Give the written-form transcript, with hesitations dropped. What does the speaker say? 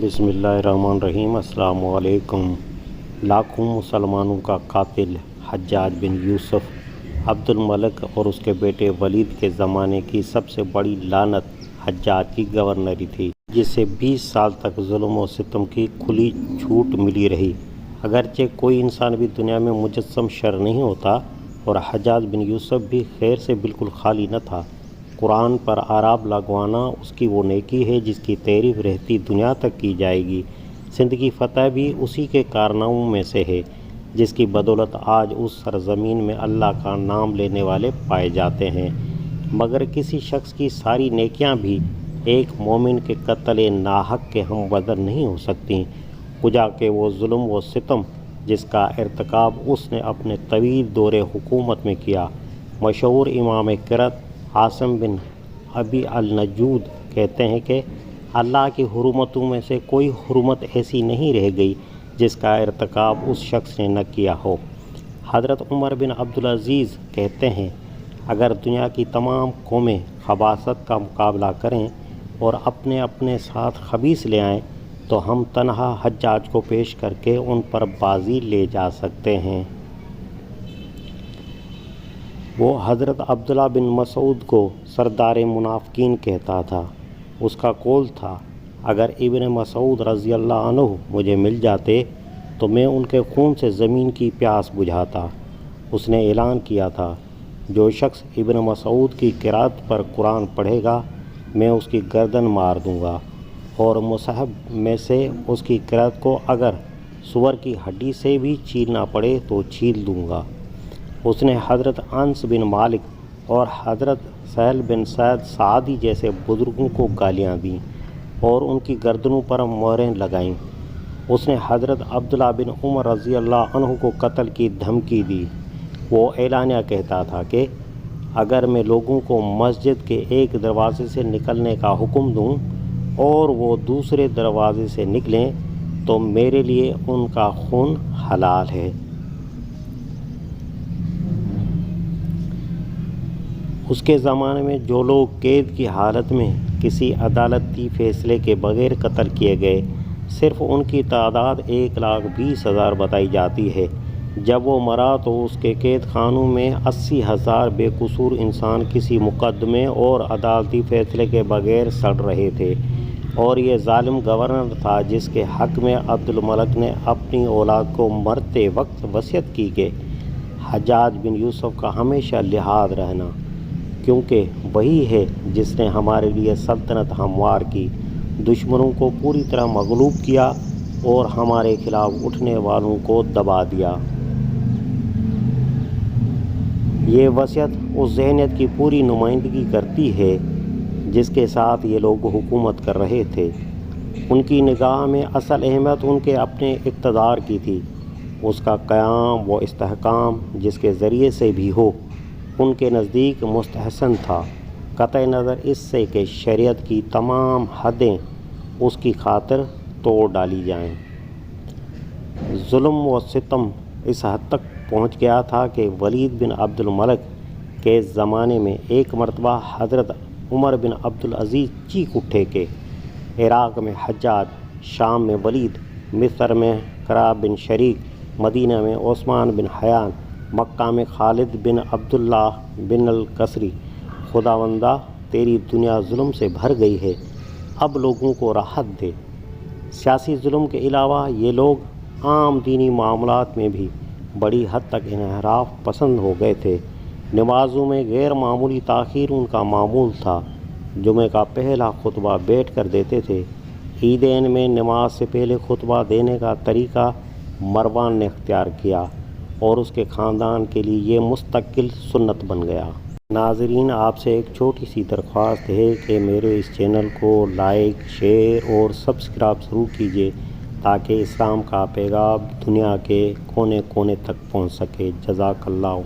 बिस्मिल्लाहिर्रहमानिर्रहीम। अस्सलामु अलैकुम। लाखों मुसलमानों का कातिल हज्जाज बिन यूसुफ अब्दुल मलिक और उसके बेटे वलीद के ज़माने की सबसे बड़ी लानत हज्जाज की गवर्नरी थी, जिससे 20 साल तक जुल्म और सितम की खुली छूट मिली रही। अगरचे कोई इंसान भी दुनिया में मुजस्सम शर नहीं होता और हज्जाज बिन यूसुफ भी खैर से बिल्कुल खाली न था। कुरान पर आराब लगवाना उसकी वो नेकी है जिसकी तारीफ रहती दुनिया तक की जाएगी। सिंध की फतह भी उसी के कारनामों में से है, जिसकी बदौलत आज उस सरजमीन में अल्लाह का नाम लेने वाले पाए जाते हैं। मगर किसी शख्स की सारी नेकियां भी एक मोमिन के कत्ल नाहक के हम वज़न नहीं हो सकती। कुजा के वो जुल्म व सितम जिसका इर्तिकाब उसने अपने तवील दौरे हुकूमत में किया। मशहूर इमाम क़िरात आसिम बिन अबी अल-नजूद कहते हैं कि अल्लाह की हुर्मतों में से कोई हुर्मत ऐसी नहीं रह गई जिसका इर्तिकाब उस शख्स ने न किया हो। हज़रत उमर बिन अब्दुल अज़ीज़ कहते हैं, अगर दुनिया की तमाम कौमें खबासत का मुकाबला करें और अपने अपने साथ खबीस ले आएँ तो हम तन्हा हज्जाज को पेश करके उन पर बाजी ले जा सकते हैं। वो हज़रत अब्दुल्ला बिन मसूद को सरदार मुनाफ़िकीन कहता था। उसका कौल था, अगर इब्न मसूद रज़ी अल्लाह अन्हु मुझे मिल जाते तो मैं उनके खून से ज़मीन की प्यास बुझाता। उसने ऐलान किया था, जो शख्स इब्न मसूद की क़िरात पर कुरान पढ़ेगा मैं उसकी गर्दन मार दूँगा और मुसहब में से उसकी क़िरात को अगर सुअर की हड्डी से भी छीलना पड़े तो छील दूँगा। उसने हज़रत अनस बिन मालिक और हज़रत सहल बिन सैद सादी जैसे बुज़ुर्गों को गालियाँ दीं और उनकी गर्दनों पर मोहरें लगाईं। उसने हज़रत अब्दुल्ला बिन उमर रज़ी अल्लाह अन्हु को कत्ल की धमकी दी। वो ऐलानिया कहता था कि अगर मैं लोगों को मस्जिद के एक दरवाज़े से निकलने का हुक्म दूँ और वो दूसरे दरवाज़े से निकलें तो मेरे लिए उनका खून हलाल है। उसके ज़माने में जो लोग कैद की हालत में किसी अदालती फ़ैसले के बग़ैर कत्ल किए गए, सिर्फ़ उनकी तादाद 1,20,000 बताई जाती है। जब वो मरा तो उसके कैद खानों में 80,000 बेकसूर इंसान किसी मुकदमे और अदालती फ़ैसले के बग़ैर सड़ रहे थे। और ये ज़ालिम गवर्नर था जिसके हक़ में अब्दुल मलिक ने अपनी औलाद को मरते वक्त वसीयत की कि हज्जाज बिन यूसुफ का हमेशा लिहाज रहना, क्योंकि वही है जिसने हमारे लिए सल्तनत हमवार की, दुश्मनों को पूरी तरह मगलूब किया और हमारे खिलाफ उठने वालों को दबा दिया। ये वसीयत उस ज़हनियत की पूरी नुमाइंदगी करती है जिसके साथ ये लोग हुकूमत कर रहे थे। उनकी निगाह में असल अहमियत उनके अपने इक़्तिदार की थी। उसका क़याम व इस्तेहकाम जिसके ज़रिए से भी हो उनके नज़दीक मुस्तहसन था, क़तई नज़र इससे कि शरीयत की तमाम हदें उसकी खातिर तोड़ डाली जाएं। जुल्म व सितम इस हद तक पहुँच गया था कि वलीद बिन अब्दुल मलिक के ज़माने में एक मरतबा हज़रत उमर बिन अब्दुल अज़ीज़ चीख उठे कि इराक़ में हज्जाज, शाम में वलीद, मिस्र में कराब बिन शरीक, मदीना में उस्मान बिन हयान, मक्का में खालिद बिन अब्दुल्ला बिन अल-कसरी, खुदावंदा तेरी दुनिया जुल्म से भर गई है, अब लोगों को राहत दे। सियासी जुल्म के अलावा ये लोग आम दीनी मामलात में भी बड़ी हद तक इन्हिराफ पसंद हो गए थे। नमाज़ों में गैर मामूली ताख़ीर उनका मामूल था। जुमे का पहला खुतबा बैठ कर देते थे। ईदैन में नमाज से पहले खुतबा देने का तरीक़ा मरवान ने इख्तियार किया और उसके ख़ानदान के लिए ये मुस्तकिल सुन्नत बन गया। नाज़रीन, आपसे एक छोटी सी दरख्वास्त है कि मेरे इस चैनल को लाइक, शेयर और सब्सक्राइब ज़रूर कीजिए ताकि इस्लाम का पैगाम दुनिया के कोने कोने तक पहुंच सके। जज़ाकल्लाह।